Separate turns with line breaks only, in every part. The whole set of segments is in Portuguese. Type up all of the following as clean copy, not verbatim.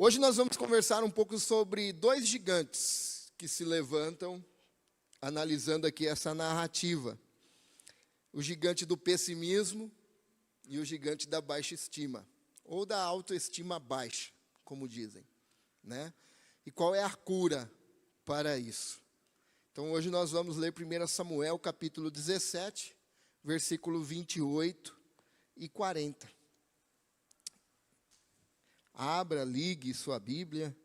Hoje nós vamos conversar um pouco sobre dois gigantes que se levantam, analisando aqui essa narrativa. O gigante do pessimismo e o gigante da baixa estima, ou da autoestima baixa, como dizem, né? E qual é a cura para isso? Então hoje nós vamos ler 1 Samuel, capítulo 17, versículo 28 e 40. Abra, ligue sua Bíblia,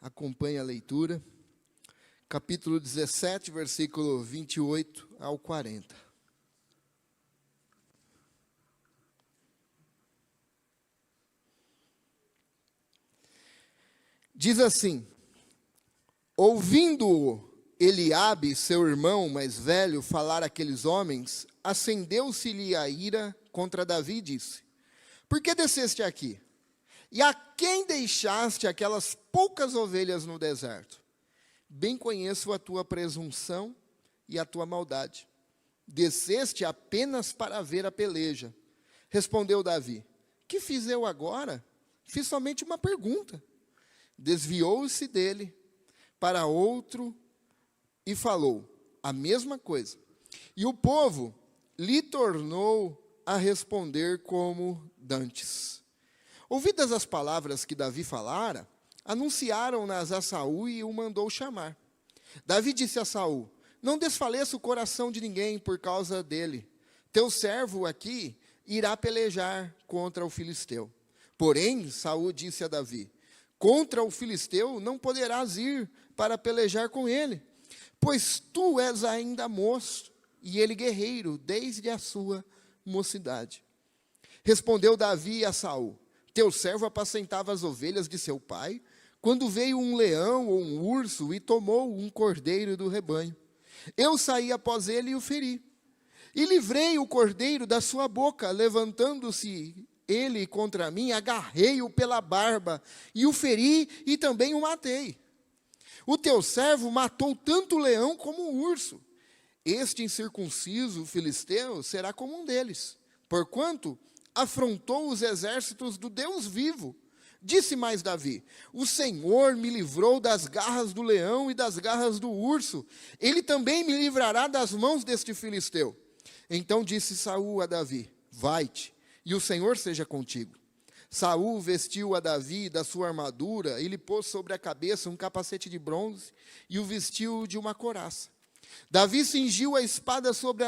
acompanhe a leitura. Capítulo 17, versículo 28 ao 40. Diz assim: ouvindo Eliabe, seu irmão mais velho, falar àqueles homens, acendeu-se-lhe a ira contra Davi e disse: por que desceste aqui? E a quem deixaste aquelas poucas ovelhas no deserto? Bem conheço a tua presunção e a tua maldade. Desceste apenas para ver a peleja. Respondeu Davi: que fiz eu agora? Fiz somente uma pergunta. Desviou-se dele para outro e falou a mesma coisa. E o povo lhe tornou a responder como dantes. Ouvidas as palavras que Davi falara, anunciaram-nas a Saul e o mandou chamar. Davi disse a Saul: não desfaleça o coração de ninguém por causa dele. Teu servo aqui irá pelejar contra o filisteu. Porém, Saul disse a Davi: contra o filisteu não poderás ir para pelejar com ele, pois tu és ainda moço e ele guerreiro desde a sua mocidade. Respondeu Davi a Saul: teu servo apacentava as ovelhas de seu pai, quando veio um leão ou um urso e tomou um cordeiro do rebanho. Eu saí após ele e o feri. E livrei o cordeiro da sua boca, levantando-se ele contra mim, agarrei-o pela barba, e o feri e também o matei. O teu servo matou tanto o leão como o urso. Este incircunciso filisteu será como um deles, porquanto afrontou os exércitos do Deus vivo. Disse mais Davi: o Senhor me livrou das garras do leão e das garras do urso. Ele também me livrará das mãos deste filisteu. Então disse Saul a Davi: vai-te, e o Senhor seja contigo. Saul vestiu a Davi da sua armadura e lhe pôs sobre a cabeça um capacete de bronze e o vestiu de uma couraça. Davi cingiu a espada sobre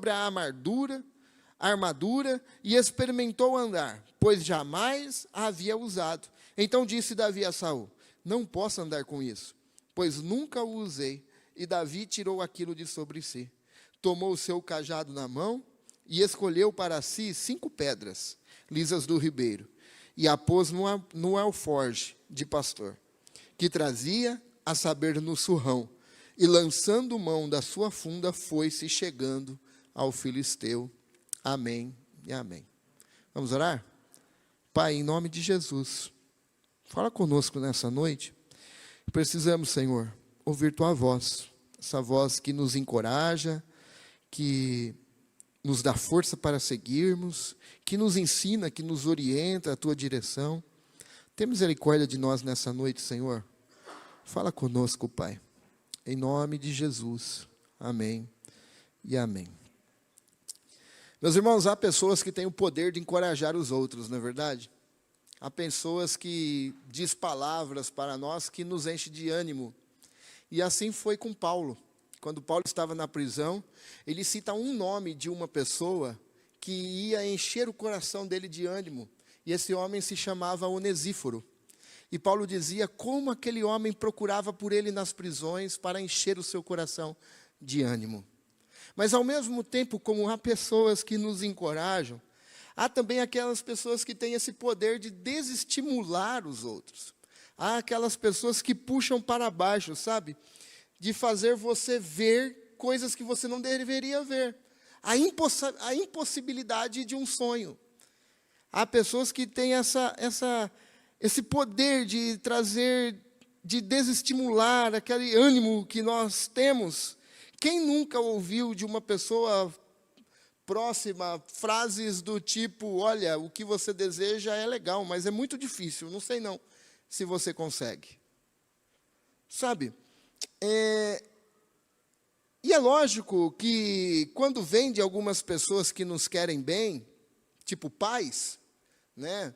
a armadura e experimentou andar, pois jamais a havia usado. Então disse Davi a Saul: não posso andar com isso, pois nunca o usei. E Davi tirou aquilo de sobre si, tomou o seu cajado na mão e escolheu para si 5 pedras lisas do ribeiro e a pôs no alforje de pastor, que trazia, a saber, no surrão, e lançando mão da sua funda, foi-se chegando ao filisteu. Amém e amém. Vamos orar? Pai, em nome de Jesus, fala conosco nessa noite. Precisamos, Senhor, ouvir Tua voz, essa voz que nos encoraja, que nos dá força para seguirmos, que nos ensina, que nos orienta a Tua direção. Tem misericórdia de nós nessa noite, Senhor. Fala conosco, Pai, em nome de Jesus. Amém e amém. Meus irmãos, há pessoas que têm o poder de encorajar os outros, não é verdade? Há pessoas que dizem palavras para nós que nos enchem de ânimo. E assim foi com Paulo. Quando Paulo estava na prisão, ele cita um nome de uma pessoa que ia encher o coração dele de ânimo. E esse homem se chamava Onesíforo. E Paulo dizia como aquele homem procurava por ele nas prisões para encher o seu coração de ânimo. Mas ao mesmo tempo, como há pessoas que nos encorajam, há também aquelas pessoas que têm esse poder de desestimular os outros. Há aquelas pessoas que puxam para baixo, sabe? De fazer você ver coisas que você não deveria ver. A impossibilidade de um sonho. Há pessoas que têm esse poder de trazer, de desestimular aquele ânimo que nós temos. Quem nunca ouviu de uma pessoa próxima frases do tipo: olha, o que você deseja é legal, mas é muito difícil, não sei não se você consegue. Sabe? E é lógico que quando vem de algumas pessoas que nos querem bem, tipo pais, né?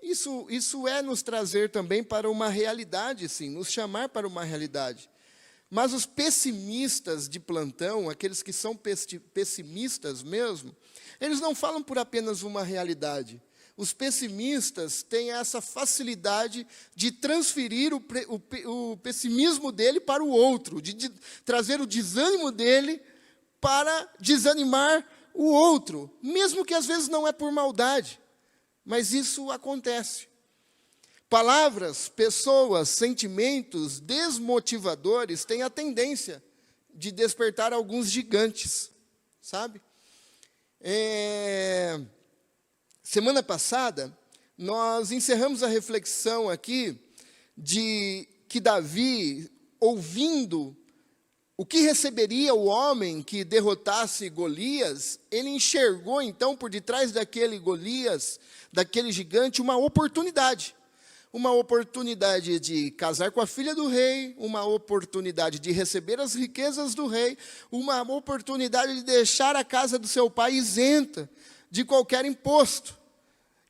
Isso é nos trazer também para uma realidade, sim, nos chamar para uma realidade. Mas os pessimistas de plantão, aqueles que são pessimistas mesmo, eles não falam por apenas uma realidade. Os pessimistas têm essa facilidade de transferir o pessimismo dele para o outro, de trazer o desânimo dele para desanimar o outro, mesmo que às vezes não é por maldade, mas isso acontece. Palavras, pessoas, sentimentos desmotivadores têm a tendência de despertar alguns gigantes, sabe? Semana passada, nós encerramos a reflexão aqui de que Davi, ouvindo o que receberia o homem que derrotasse Golias, ele enxergou então por detrás daquele Golias, daquele gigante, uma oportunidade de casar com a filha do rei, uma oportunidade de receber as riquezas do rei, uma oportunidade de deixar a casa do seu pai isenta de qualquer imposto.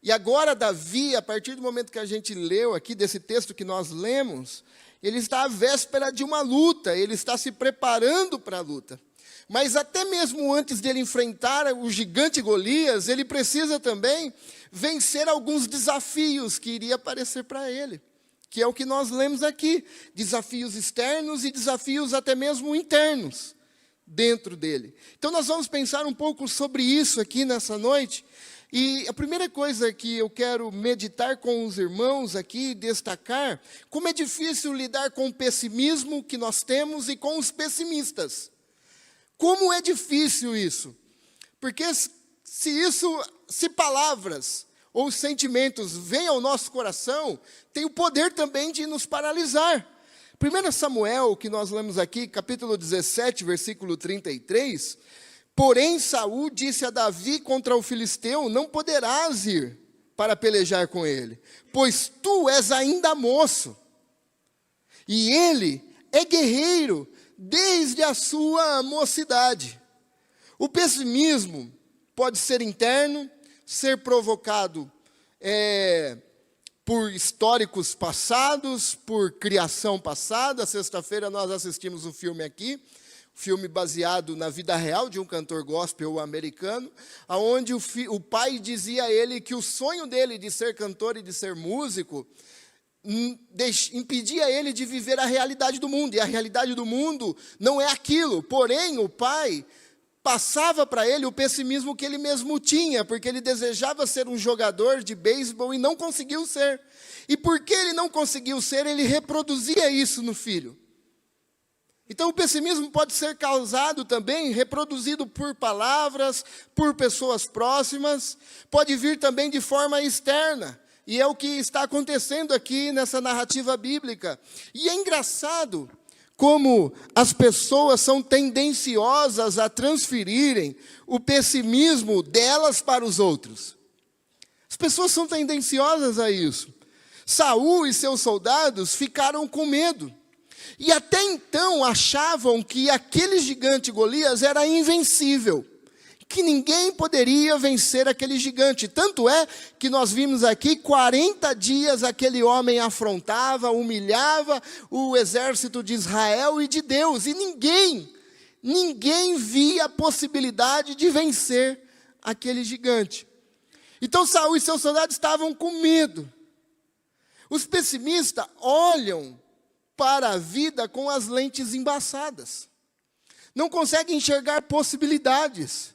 E agora Davi, a partir do momento que a gente leu aqui, desse texto que nós lemos, ele está à véspera de uma luta, ele está se preparando para a luta. Mas até mesmo antes dele enfrentar o gigante Golias, ele precisa também vencer alguns desafios que iria aparecer para ele, que é o que nós lemos aqui, desafios externos e desafios até mesmo internos dentro dele. Então nós vamos pensar um pouco sobre isso aqui nessa noite, e a primeira coisa que eu quero meditar com os irmãos aqui, destacar, como é difícil lidar com o pessimismo que nós temos e com os pessimistas. Como é difícil isso? Porque se palavras ou sentimentos vêm ao nosso coração, tem o poder também de nos paralisar. 1 Samuel, que nós lemos aqui, capítulo 17, versículo 33, porém Saul disse a Davi contra o filisteu: não poderás ir para pelejar com ele, pois tu és ainda moço, e ele é guerreiro desde a sua mocidade. O pessimismo pode ser interno, ser provocado por históricos passados, por criação passada. Sexta-feira nós assistimos um filme aqui, filme baseado na vida real de um cantor gospel americano, onde o pai dizia a ele que o sonho dele de ser cantor e de ser músico impedia ele de viver a realidade do mundo, e a realidade do mundo não é aquilo. Porém, o pai passava para ele o pessimismo que ele mesmo tinha, porque ele desejava ser um jogador de beisebol e não conseguiu ser. E porque ele não conseguiu ser, ele reproduzia isso no filho. Então o pessimismo pode ser causado também, reproduzido por palavras, por pessoas próximas, pode vir também de forma externa. E é o que está acontecendo aqui nessa narrativa bíblica. E é engraçado como as pessoas são tendenciosas a transferirem o pessimismo delas para os outros. As pessoas são tendenciosas a isso. Saul e seus soldados ficaram com medo. E até então achavam que aquele gigante Golias era invencível, que ninguém poderia vencer aquele gigante. Tanto é que nós vimos aqui, 40 dias aquele homem afrontava, humilhava o exército de Israel e de Deus. E ninguém via a possibilidade de vencer aquele gigante. Então Saul e seus soldados estavam com medo. Os pessimistas olham para a vida com as lentes embaçadas. Não conseguem enxergar possibilidades.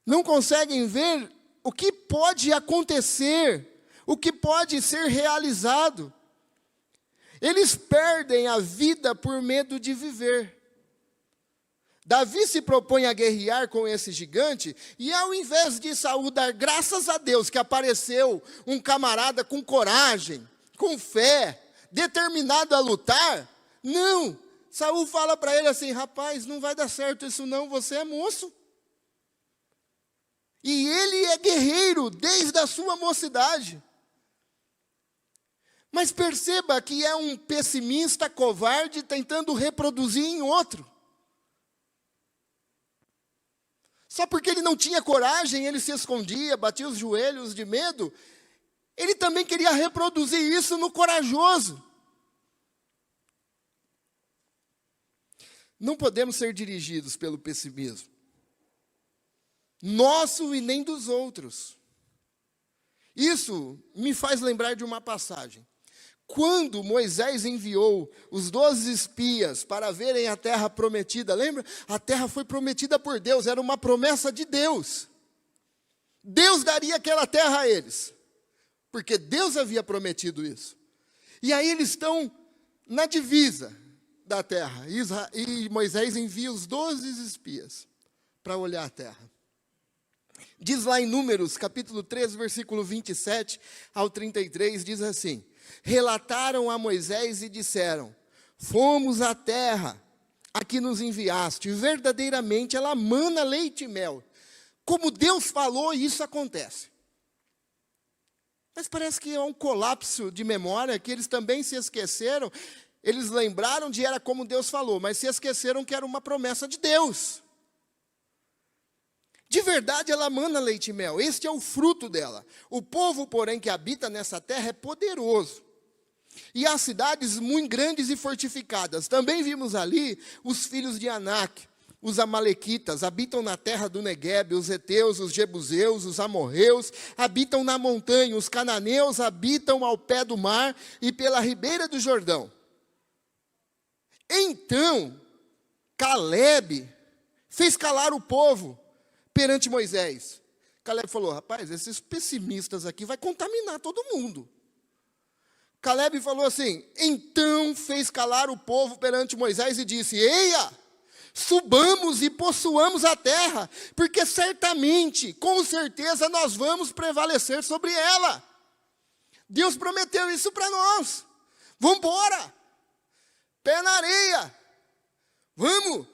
Não conseguem ver o que pode acontecer, o que pode ser realizado. Eles perdem a vida por medo de viver. Davi se propõe a guerrear com esse gigante, e ao invés de Saul dar graças a Deus que apareceu um camarada com coragem, com fé, determinado a lutar, não. Saul fala para ele assim: rapaz, não vai dar certo isso não, você é moço. E ele é guerreiro desde a sua mocidade. Mas perceba que é um pessimista covarde tentando reproduzir em outro. Só porque ele não tinha coragem, ele se escondia, batia os joelhos de medo. Ele também queria reproduzir isso no corajoso. Não podemos ser dirigidos pelo pessimismo. Nosso e nem dos outros. Isso me faz lembrar de uma passagem. Quando Moisés enviou os 12 espias para verem a terra prometida, lembra? A terra foi prometida por Deus, era uma promessa de Deus. Deus daria aquela terra a eles, porque Deus havia prometido isso. E aí eles estão na divisa da terra, e Moisés envia os 12 espias para olhar a terra. Diz lá em Números, capítulo 13, versículo 27 ao 33, diz assim: relataram a Moisés e disseram: fomos à terra a que nos enviaste, verdadeiramente ela mana leite e mel. Como Deus falou, isso acontece. Mas parece que é um colapso de memória, que eles também se esqueceram. Eles lembraram de era como Deus falou, mas se esqueceram que era uma promessa de Deus. De verdade, ela mana leite e mel, este é o fruto dela. O povo, porém, que habita nessa terra é poderoso. E há cidades muito grandes e fortificadas. Também vimos ali os filhos de Anak, os amalequitas, habitam na terra do Neguebe, os heteus, os jebuseus, os amorreus, habitam na montanha, os cananeus habitam ao pé do mar e pela ribeira do Jordão. Então, Calebe fez calar o povo perante Moisés. Calebe falou: rapaz, esses pessimistas aqui vai contaminar todo mundo. Calebe falou assim: então fez calar o povo perante Moisés e disse: eia, subamos e possuamos a terra, porque certamente, com certeza, nós vamos prevalecer sobre ela. Deus prometeu isso para nós. Vamos embora. Pé na areia. Vamos.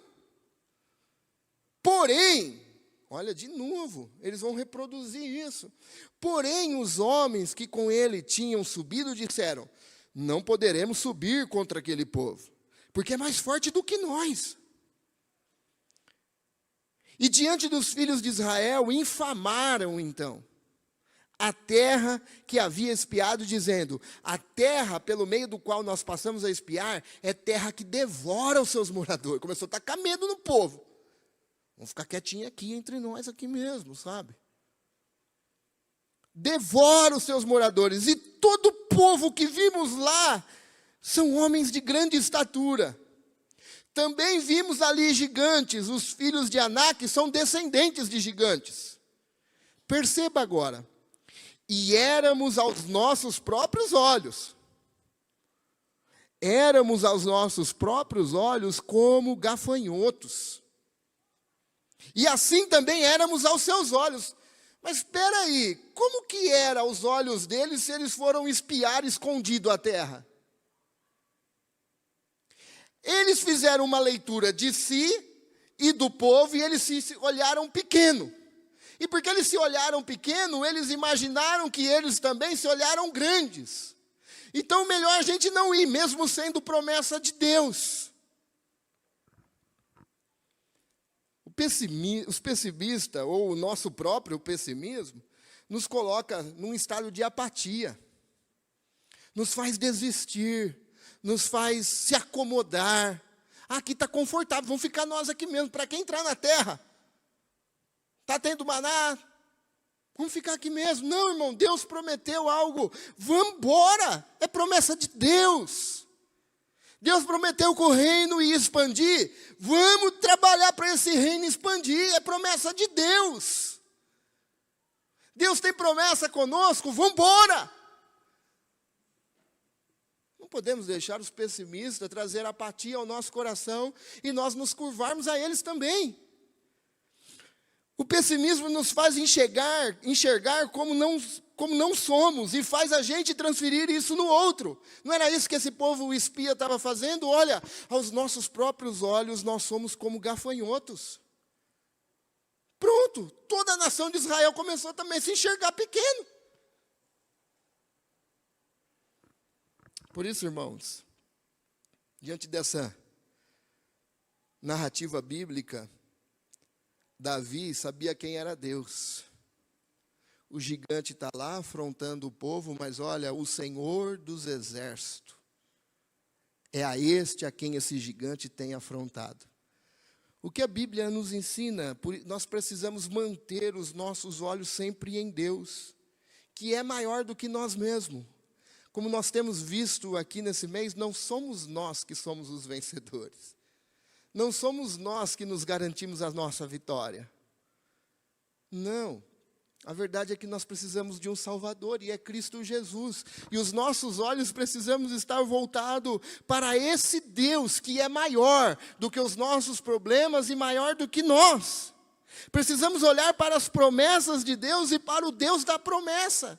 Porém, olha, de novo, eles vão reproduzir isso. Porém, os homens que com ele tinham subido disseram: não poderemos subir contra aquele povo, porque é mais forte do que nós. E diante dos filhos de Israel, infamaram então a terra que havia espiado, dizendo: a terra pelo meio do qual nós passamos a espiar é terra que devora os seus moradores. Começou a tacar medo no povo. Vamos ficar quietinho aqui, entre nós aqui mesmo, sabe? Devora os seus moradores. E todo o povo que vimos lá são homens de grande estatura. Também vimos ali gigantes. Os filhos de Anak são descendentes de gigantes. Perceba agora. E éramos aos nossos próprios olhos. Éramos aos nossos próprios olhos como gafanhotos. E assim também éramos aos seus olhos. Mas espera aí, como que era aos olhos deles se eles foram espiar escondido a terra? Eles fizeram uma leitura de si e do povo e eles se olharam pequeno. E porque eles se olharam pequeno, eles imaginaram que eles também se olharam grandes. Então melhor a gente não ir, mesmo sendo promessa de Deus. Os pessimistas, ou o nosso próprio pessimismo, nos coloca num estado de apatia, nos faz desistir, nos faz se acomodar. Aqui está confortável, vamos ficar nós aqui mesmo, para quem entrar na terra? Está tendo maná? Vamos ficar aqui mesmo. Não, irmão, Deus prometeu algo, vamos embora, é promessa de Deus. Deus prometeu que o reino ia expandir, vamos trabalhar para esse reino expandir, é promessa de Deus. Deus tem promessa conosco, vamos embora. Não podemos deixar os pessimistas trazer apatia ao nosso coração e nós nos curvarmos a eles também. O pessimismo nos faz enxergar como não somos e faz a gente transferir isso no outro. Não era isso que esse povo espia estava fazendo? Olha, aos nossos próprios olhos nós somos como gafanhotos. pronto, toda a nação de Israel começou também a se enxergar pequeno. Por isso, irmãos, diante dessa narrativa bíblica, Davi sabia quem era Deus. O gigante está lá afrontando o povo, mas olha, o Senhor dos exércitos é a este a quem esse gigante tem afrontado. O que a Bíblia nos ensina, nós precisamos manter os nossos olhos sempre em Deus, que é maior do que nós mesmos. Como nós temos visto aqui nesse mês, não somos nós que somos os vencedores. Não somos nós que nos garantimos a nossa vitória. Não. A verdade é que nós precisamos de um Salvador, e é Cristo Jesus. E os nossos olhos precisamos estar voltados para esse Deus que é maior do que os nossos problemas e maior do que nós. Precisamos olhar para as promessas de Deus e para o Deus da promessa.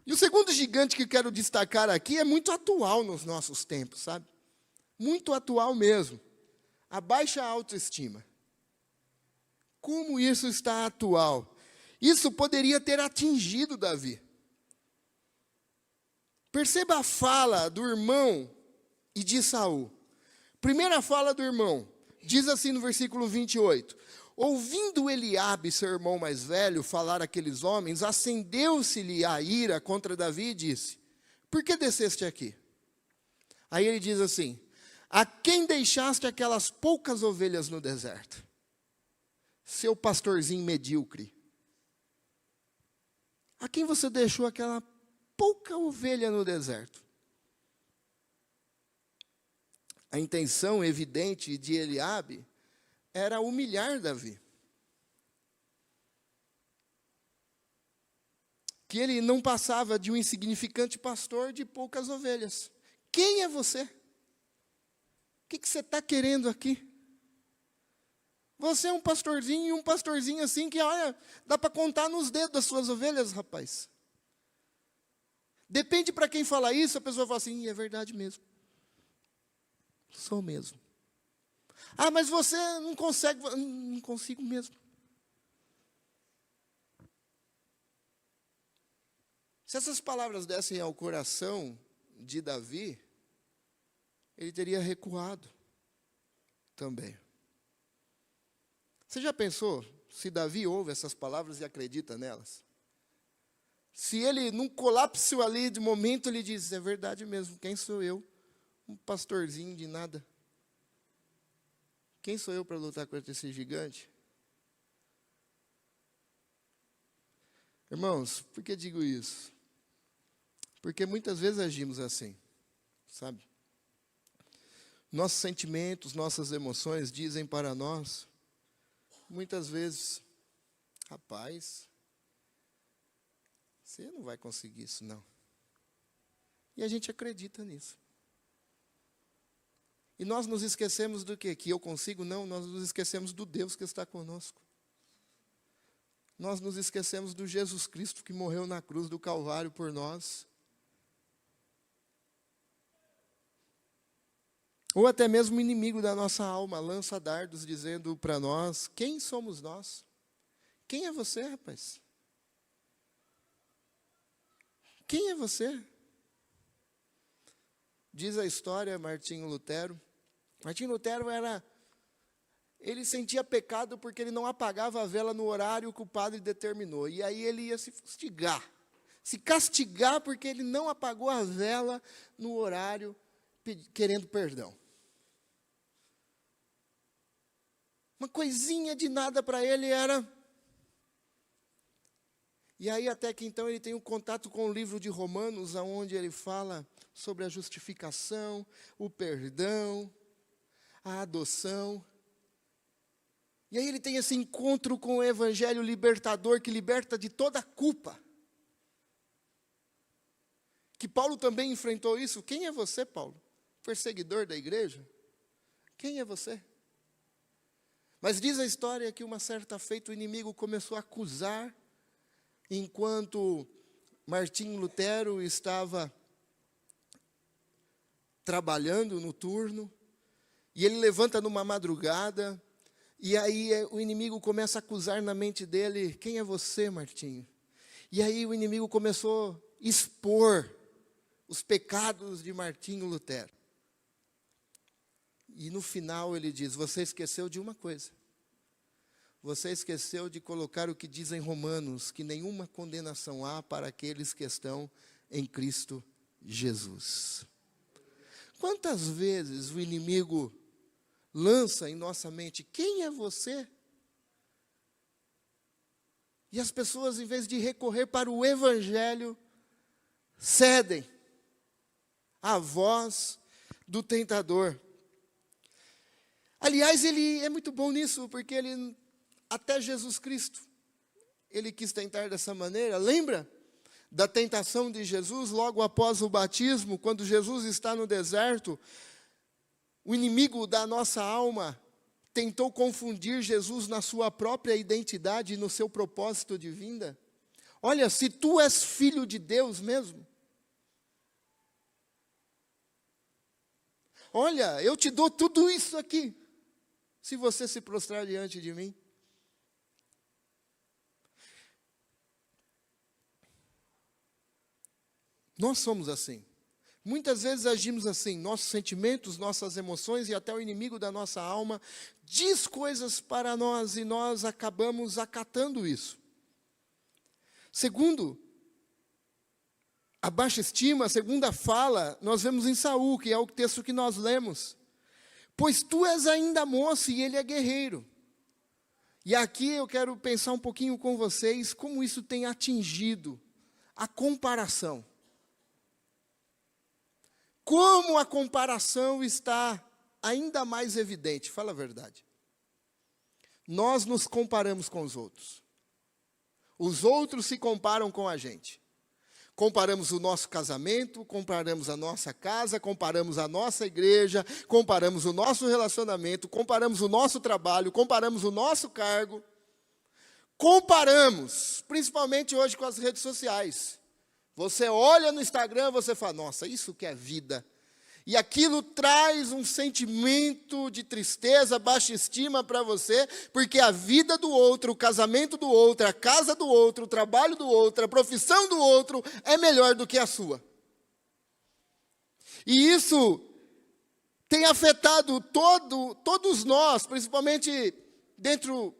E o segundo gigante que quero destacar aqui é muito atual nos nossos tempos, sabe? Muito atual mesmo. A baixa autoestima. Como isso está atual? Isso poderia ter atingido Davi. Perceba a fala do irmão e de Saul. Primeira fala do irmão, diz assim no versículo 28. Ouvindo Eliabe, seu irmão mais velho, falar aqueles homens, acendeu-se-lhe a ira contra Davi e disse: por que desceste aqui? Aí ele diz assim: a quem deixaste aquelas poucas ovelhas no deserto? Seu pastorzinho medíocre. A quem você deixou aquela pouca ovelha no deserto? A intenção evidente de Eliabe era humilhar Davi. Que ele não passava de um insignificante pastor de poucas ovelhas. Quem é você? O que você está querendo aqui? Você é um pastorzinho assim que, olha, dá para contar nos dedos das suas ovelhas, rapaz. Depende para quem fala isso, a pessoa fala assim, é verdade mesmo. Sou mesmo. Ah, mas você não consegue. Não consigo mesmo. Se essas palavras dessem ao coração de Davi, ele teria recuado também. Você já pensou se Davi ouve essas palavras e acredita nelas? Se ele, num colapso ali de momento, ele diz, é verdade mesmo, quem sou eu? Um pastorzinho de nada. Quem sou eu para lutar contra esse gigante? Irmãos, por que digo isso? Porque muitas vezes agimos assim, sabe? Nossos sentimentos, nossas emoções dizem para nós, muitas vezes, rapaz, você não vai conseguir isso não. E a gente acredita nisso. E nós nos esquecemos do quê? Que eu consigo? Não, nós nos esquecemos do Deus que está conosco. Nós nos esquecemos do Jesus Cristo que morreu na cruz do Calvário por nós. Ou até mesmo o inimigo da nossa alma lança dardos dizendo para nós, quem somos nós? Quem é você, rapaz? Quem é você? Diz a história, Martinho Lutero. Martinho Lutero ele sentia pecado porque ele não apagava a vela no horário que o padre determinou. E aí ele ia se castigar porque ele não apagou a vela no horário querendo perdão. Uma coisinha de nada para ele era. E aí até que então ele tem um contato com o livro de Romanos, onde ele fala sobre a justificação, o perdão, a adoção. E aí ele tem esse encontro com o evangelho libertador, que liberta de toda a culpa. Que Paulo também enfrentou isso. Quem é você, Paulo? Perseguidor da igreja? Quem é você? Mas diz a história que uma certa feita o inimigo começou a acusar, enquanto Martinho Lutero estava trabalhando no turno, E ele levanta numa madrugada, e aí o inimigo começa a acusar na mente dele: quem é você, Martinho? E aí o inimigo começou a expor os pecados de Martinho Lutero. E no final ele diz: você esqueceu de uma coisa. Você esqueceu de colocar o que diz em Romanos, que nenhuma condenação há para aqueles que estão em Cristo Jesus. Quantas vezes o inimigo lança em nossa mente: quem é você? E as pessoas, em vez de recorrer para o Evangelho, cedem à voz do tentador. Aliás, ele é muito bom nisso, porque ele, até Jesus Cristo, ele quis tentar dessa maneira. Lembra da tentação de Jesus logo após o batismo, quando Jesus está no deserto? O inimigo da nossa alma tentou confundir Jesus na sua própria identidade e no seu propósito de vinda. Olha, se tu és filho de Deus mesmo, olha, eu te dou tudo isso aqui, se você se prostrar diante de mim. Nós somos assim. Muitas vezes agimos assim, nossos sentimentos, nossas emoções e até o inimigo da nossa alma diz coisas para nós e nós acabamos acatando isso. Segundo, a baixa estima, a segunda fala, nós vemos em Saul, que é o texto que nós lemos. Pois tu és ainda moço e ele é guerreiro. E aqui eu quero pensar um pouquinho com vocês como isso tem atingido a comparação. Como a comparação está ainda mais evidente, fala a verdade. Nós nos comparamos com os outros se comparam com a gente. Comparamos o nosso casamento, comparamos a nossa casa, comparamos a nossa igreja, comparamos o nosso relacionamento, comparamos o nosso trabalho, comparamos o nosso cargo. Comparamos, principalmente hoje com as redes sociais. Você olha no Instagram, você fala: nossa, isso que é vida. E aquilo traz um sentimento de tristeza, baixa estima para você, porque a vida do outro, o casamento do outro, a casa do outro, o trabalho do outro, a profissão do outro é melhor do que a sua. E isso tem afetado todos nós, principalmente dentro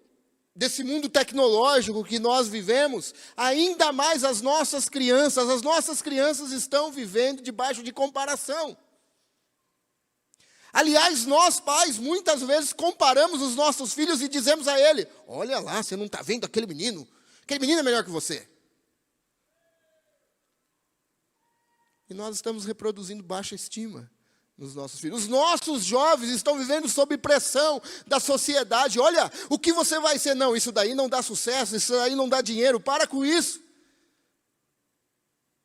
desse mundo tecnológico que nós vivemos, ainda mais as nossas crianças. As nossas crianças estão vivendo debaixo de comparação. Aliás, nós pais, muitas vezes comparamos os nossos filhos e dizemos a ele: olha lá, você não está vendo aquele menino é melhor que você. E nós estamos reproduzindo baixa estima nos nossos filhos. Os nossos jovens estão vivendo sob pressão da sociedade. Olha, o que você vai ser? Não, isso daí não dá sucesso, isso daí não dá dinheiro, para com isso.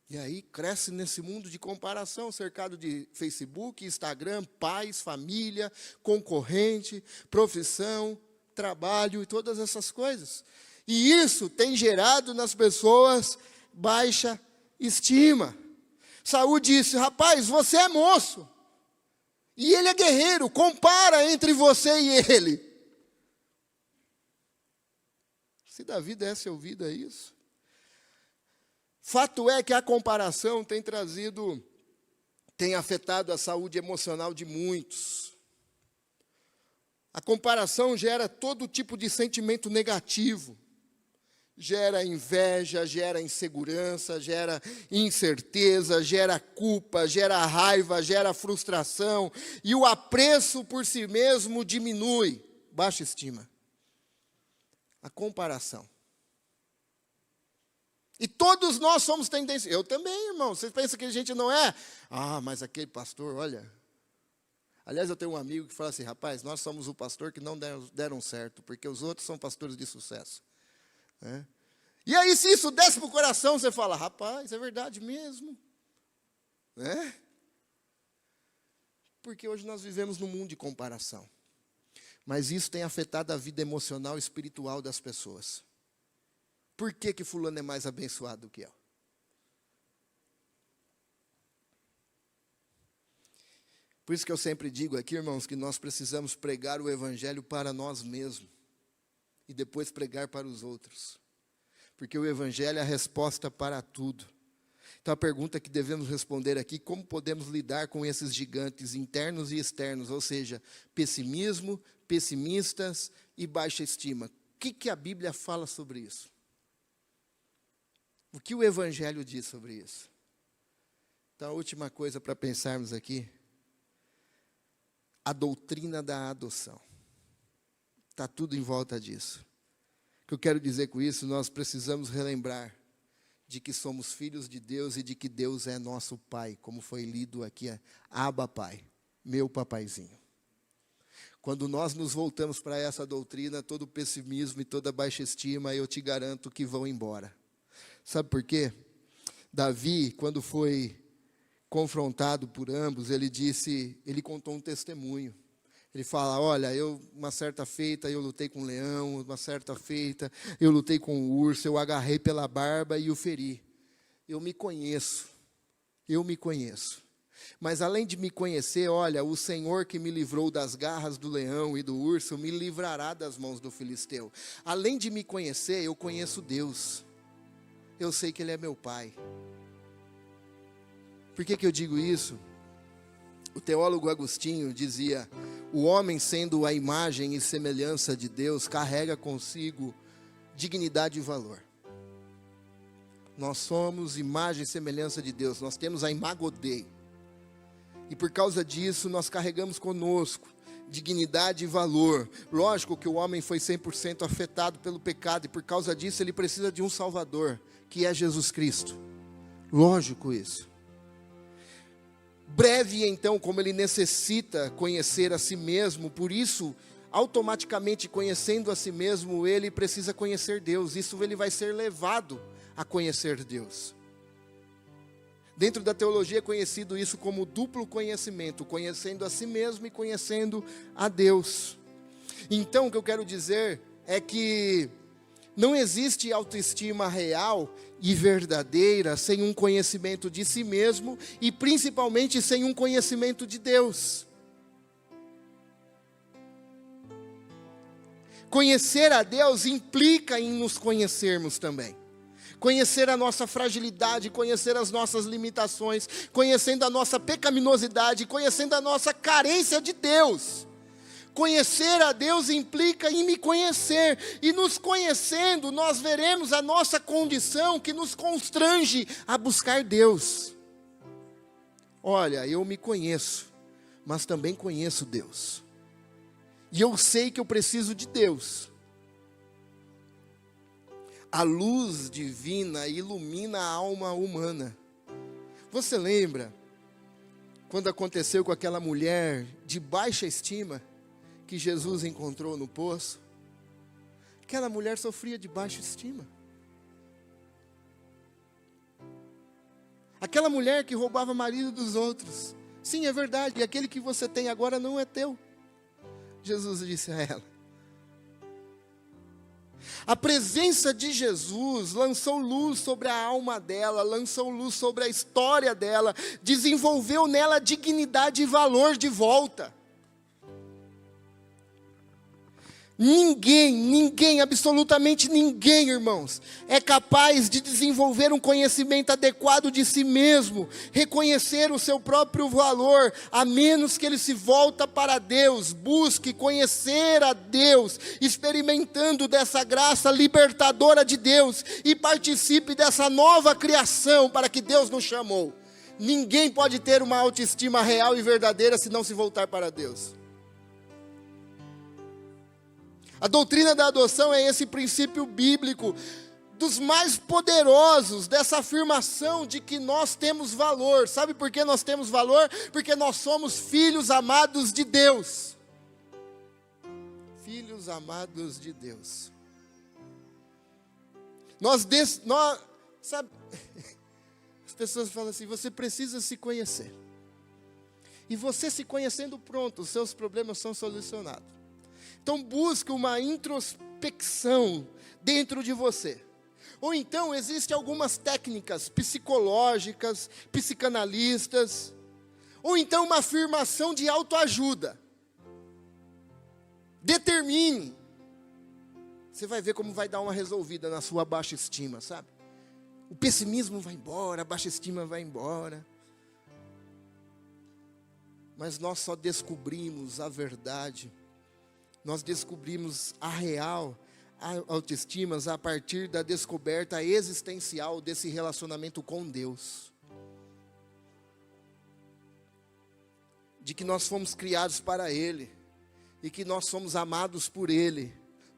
E aí cresce nesse mundo de comparação, cercado de Facebook, Instagram, pais, família, concorrente, profissão, trabalho e todas essas coisas. E isso tem gerado nas pessoas baixa estima. Saul disse: rapaz, você é moço. E ele é guerreiro, compara entre você e ele. Se Davi desse ouvido a isso. Fato é que a comparação tem afetado a saúde emocional de muitos. A comparação gera todo tipo de sentimento negativo. Gera inveja, gera insegurança, gera incerteza, gera culpa, gera raiva, gera frustração. E o apreço por si mesmo diminui. Baixa estima. A comparação. E todos nós somos tendenciosos. Eu também, irmão. Vocês pensam que a gente não é? Ah, mas aquele pastor, olha. Aliás, eu tenho um amigo que fala assim: rapaz, nós somos o pastor que não deram certo, porque os outros são pastores de sucesso. É. E aí, se isso desce para o coração, você fala: rapaz, é verdade mesmo. É? Porque hoje nós vivemos num mundo de comparação. Mas isso tem afetado a vida emocional e espiritual das pessoas. Por que fulano é mais abençoado do que eu? Por isso que eu sempre digo aqui, irmãos, que nós precisamos pregar o evangelho para nós mesmos e depois pregar para os outros. Porque o evangelho é a resposta para tudo. Então a pergunta que devemos responder aqui, como podemos lidar com esses gigantes internos e externos, ou seja, pessimismo, pessimistas e baixa estima. O que a Bíblia fala sobre isso? O que o evangelho diz sobre isso? Então a última coisa para pensarmos aqui, a doutrina da adoção. Está tudo em volta disso. O que eu quero dizer com isso, nós precisamos relembrar de que somos filhos de Deus e de que Deus é nosso Pai, como foi lido aqui, Abba Pai, meu papaizinho. Quando nós nos voltamos para essa doutrina, todo o pessimismo e toda a baixa estima, eu te garanto que vão embora. Sabe por quê? Davi, quando foi confrontado por ambos, ele contou um testemunho. Ele fala, olha, uma certa feita eu lutei com um leão, uma certa feita eu lutei com um urso, eu agarrei pela barba e o feri. Eu me conheço. Mas além de me conhecer, olha, o Senhor que me livrou das garras do leão e do urso, me livrará das mãos do filisteu. Além de me conhecer, eu conheço Deus. Eu sei que Ele é meu Pai. Por que eu digo isso? O teólogo Agostinho dizia, o homem sendo a imagem e semelhança de Deus, carrega consigo dignidade e valor. Nós somos imagem e semelhança de Deus, nós temos a imago Dei. E por causa disso, nós carregamos conosco dignidade e valor. Lógico que o homem foi 100% afetado pelo pecado, e por causa disso ele precisa de um Salvador, que é Jesus Cristo. Lógico isso. Breve então, como ele necessita conhecer a si mesmo, por isso, automaticamente conhecendo a si mesmo, ele precisa conhecer Deus. Isso ele vai ser levado a conhecer Deus. Dentro da teologia é conhecido isso como duplo conhecimento, conhecendo a si mesmo e conhecendo a Deus. Então, o que eu quero dizer é que não existe autoestima real e verdadeira sem um conhecimento de si mesmo e principalmente sem um conhecimento de Deus. Conhecer a Deus implica em nos conhecermos também. Conhecer a nossa fragilidade, conhecer as nossas limitações, conhecendo a nossa pecaminosidade, conhecendo a nossa carência de Deus. Conhecer a Deus implica em me conhecer, e nos conhecendo, nós veremos a nossa condição que nos constrange a buscar Deus. Olha, eu me conheço, mas também conheço Deus. E eu sei que eu preciso de Deus. A luz divina ilumina a alma humana. Você lembra quando aconteceu com aquela mulher de baixa estima que Jesus encontrou no poço? Aquela mulher sofria de baixa estima. Aquela mulher que roubava marido dos outros. Sim, é verdade, e aquele que você tem agora não é teu. Jesus disse a ela. A presença de Jesus lançou luz sobre a alma dela, lançou luz sobre a história dela, desenvolveu nela dignidade e valor de volta. Ninguém, absolutamente ninguém, irmãos, é capaz de desenvolver um conhecimento adequado de si mesmo, reconhecer o seu próprio valor, a menos que ele se volta para Deus, busque conhecer a Deus, experimentando dessa graça libertadora de Deus, e participe dessa nova criação para que Deus nos chamou. Ninguém pode ter uma autoestima real e verdadeira se não se voltar para Deus. A doutrina da adoção é esse princípio bíblico, dos mais poderosos, dessa afirmação de que nós temos valor. Sabe por que nós temos valor? Porque nós somos filhos amados de Deus. Filhos amados de Deus. Sabe, as pessoas falam assim, você precisa se conhecer. E você se conhecendo, pronto, os seus problemas são solucionados. Então busque uma introspecção dentro de você. Ou então existem algumas técnicas psicológicas, psicanalistas, Ou então uma afirmação de autoajuda. Determine. Você vai ver como vai dar uma resolvida na sua baixa estima, sabe? O pessimismo vai embora, a baixa estima vai embora. Mas nós só descobrimos a verdade, nós descobrimos a real autoestima a partir da descoberta existencial desse relacionamento com Deus. De que nós fomos criados para Ele, e que nós somos amados por Ele,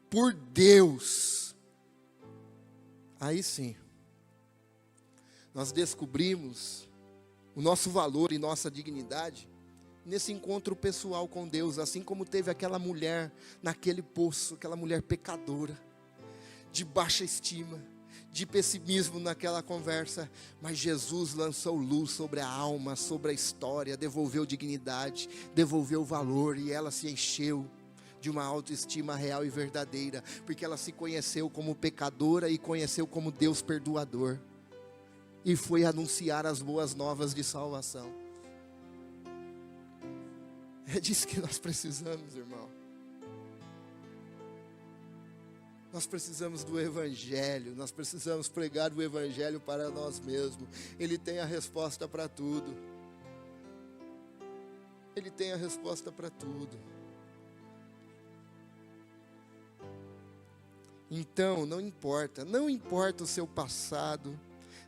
por Deus. Aí sim, nós descobrimos o nosso valor e nossa dignidade nesse encontro pessoal com Deus, assim como teve aquela mulher naquele poço, aquela mulher pecadora, de baixa estima, de pessimismo naquela conversa, mas Jesus lançou luz sobre a alma, sobre a história, devolveu dignidade, devolveu valor, e ela se encheu de uma autoestima real e verdadeira, porque ela se conheceu como pecadora e conheceu como Deus perdoador, e foi anunciar as boas novas de salvação. É disso que nós precisamos, irmão. Nós precisamos do Evangelho, nós precisamos pregar o Evangelho para nós mesmos. Ele tem a resposta para tudo. Ele tem a resposta para tudo. Então, não importa o seu passado,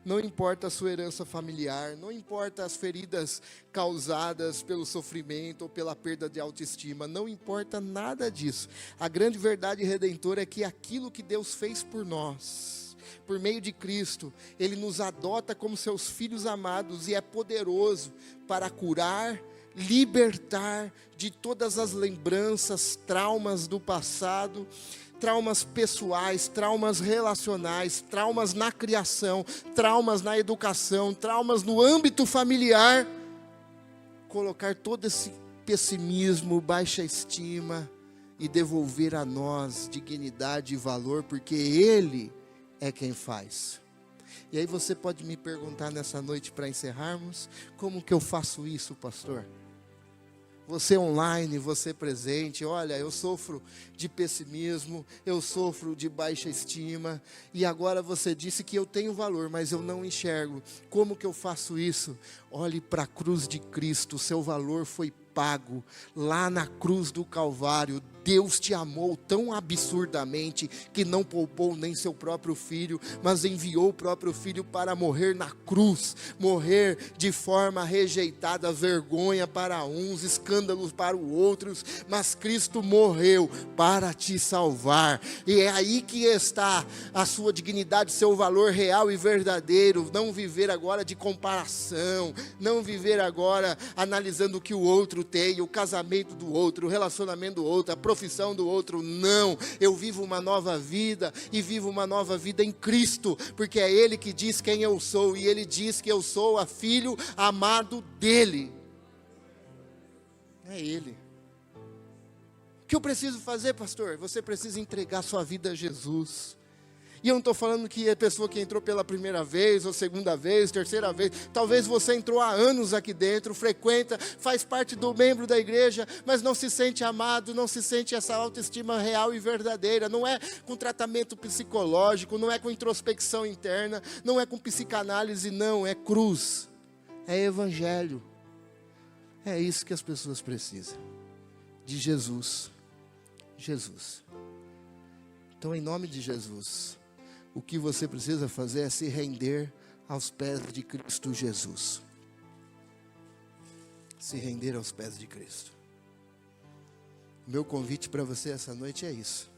não importa a sua herança familiar, não importa as feridas causadas pelo sofrimento ou pela perda de autoestima, não importa nada disso. A grande verdade redentora é que aquilo que Deus fez por nós, por meio de Cristo, Ele nos adota como seus filhos amados e é poderoso para curar, libertar de todas as lembranças, traumas do passado, traumas pessoais, traumas relacionais, traumas na criação, traumas na educação, traumas no âmbito familiar, colocar todo esse pessimismo, baixa estima e devolver a nós dignidade e valor, porque Ele é quem faz. E aí você pode me perguntar nessa noite para encerrarmos, como que eu faço isso, pastor? Você online, você presente, olha, eu sofro de pessimismo, eu sofro de baixa estima, e agora você disse que eu tenho valor, mas eu não enxergo. Como que eu faço isso? Olhe para a cruz de Cristo, o seu valor foi pago lá na cruz do Calvário. Deus te amou tão absurdamente que não poupou nem seu próprio filho, mas enviou o próprio filho para morrer na cruz, morrer de forma rejeitada, vergonha para uns, escândalos para os outros, mas Cristo morreu para te salvar, e é aí que está a sua dignidade, seu valor real e verdadeiro. Não viver agora de comparação, não viver agora analisando o que o outro tem, o casamento do outro, o relacionamento do outro, a profissão do outro. Não, eu vivo uma nova vida, e vivo uma nova vida em Cristo, porque é Ele que diz quem eu sou, e Ele diz que eu sou a filho amado dEle. É Ele. O que eu preciso fazer, pastor? Você precisa entregar sua vida a Jesus. E eu não estou falando que é pessoa que entrou pela primeira vez, ou segunda vez, terceira vez. Talvez você entrou há anos aqui dentro, frequenta, faz parte do membro da igreja, mas não se sente amado, não se sente essa autoestima real e verdadeira. Não é com tratamento psicológico, não é com introspecção interna, não é com psicanálise, não, é cruz, é evangelho. É isso que as pessoas precisam, de Jesus. Jesus. Então, em nome de Jesus, o que você precisa fazer é se render aos pés de Cristo Jesus. Se render aos pés de Cristo. Meu convite para você essa noite é isso.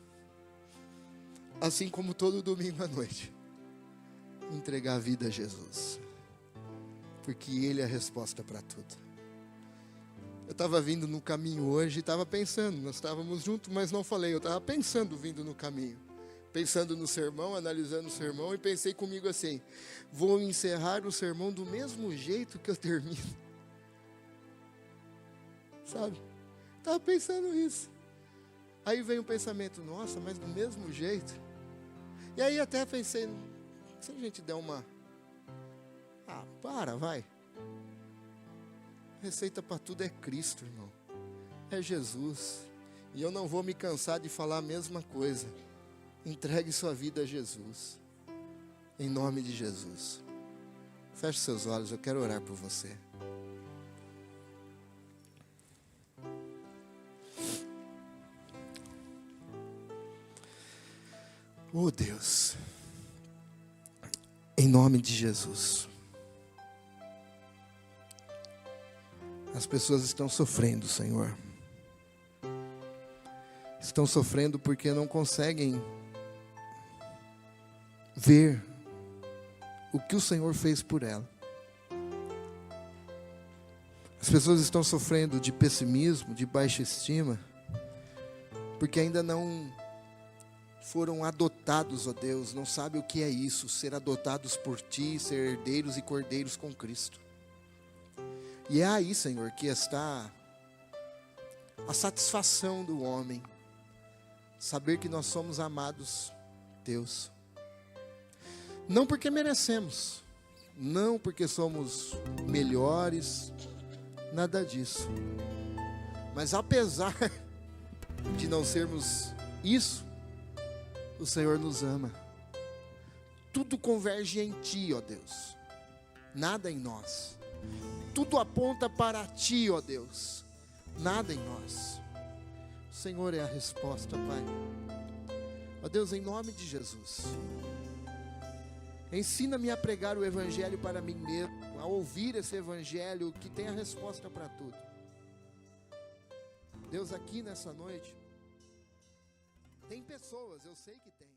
Assim como todo domingo à noite, entregar a vida a Jesus, porque Ele é a resposta para tudo. Eu estava vindo no caminho hoje e estava pensando, nós estávamos juntos, mas não falei, eu estava pensando vindo no caminho, pensando no sermão, analisando o sermão, e pensei comigo assim: vou encerrar o sermão do mesmo jeito que eu termino. Sabe? Estava pensando isso. Aí veio um pensamento: nossa, mas do mesmo jeito. E aí até pensei: se a gente der uma... vai. Receita para tudo é Cristo, irmão. É Jesus. E eu não vou me cansar de falar a mesma coisa. Entregue sua vida a Jesus. Em nome de Jesus. Feche seus olhos, eu quero orar por você. Oh Deus, em nome de Jesus. As pessoas estão sofrendo, Senhor. Estão sofrendo porque não conseguem ver o que o Senhor fez por ela. As pessoas estão sofrendo de pessimismo, de baixa estima, porque ainda não foram adotados, ó Deus, não sabem o que é isso, ser adotados por Ti, ser herdeiros e cordeiros com Cristo. E é aí, Senhor, que está a satisfação do homem, saber que nós somos amados, Deus. Não porque merecemos, não porque somos melhores, nada disso. Mas apesar de não sermos isso, o Senhor nos ama. Tudo converge em Ti, ó Deus. Nada em nós. Tudo aponta para Ti, ó Deus. Nada em nós. O Senhor é a resposta, Pai. Ó Deus, em nome de Jesus. Ensina-me a pregar o Evangelho para mim mesmo, a ouvir esse Evangelho que tem a resposta para tudo. Deus, aqui nessa noite, tem pessoas, eu sei que tem,